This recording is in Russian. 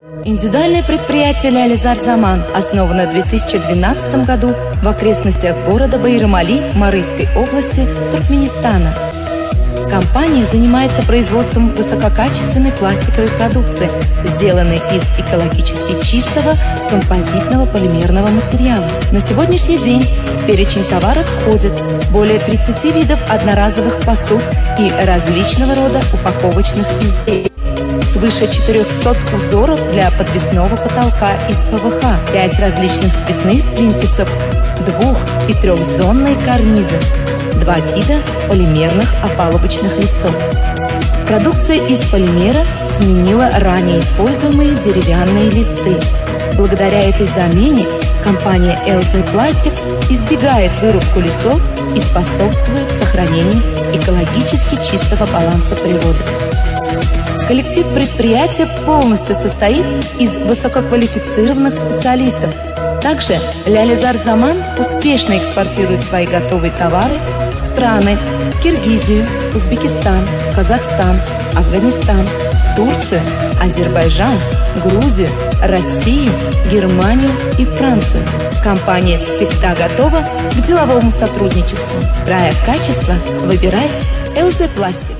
Индивидуальное предприятие «Лялизар Заман» основано в 2012 году в окрестностях города Байрам-Али Марийской области Туркменистана. Компания занимается производством высококачественной пластиковой продукции, сделанной из экологически чистого композитного полимерного материала. На сегодняшний день в перечень товаров входят более 30 видов одноразовых посуд и различного рода упаковочных изделий, свыше 400 узоров для подвесного потолка из ПВХ, 5 различных цветных плинтусов, 2- и 3-зонные карнизы, 2 вида полимерных опалубочных листов. Продукция из полимера сменила ранее используемые деревянные листы. Благодаря этой замене компания LZ Plastic избегает вырубку лесов и способствует сохранению экологически чистого баланса природы. Коллектив предприятия полностью состоит из высококвалифицированных специалистов. Также «Лялизар Заман» успешно экспортирует свои готовые товары в страны Киргизию, Узбекистан, Казахстан, Афганистан, Турцию, Азербайджан, Грузию, Россию, Германию и Францию. Компания всегда готова к деловому сотрудничеству. Рая качества выбирай LZ Plastic.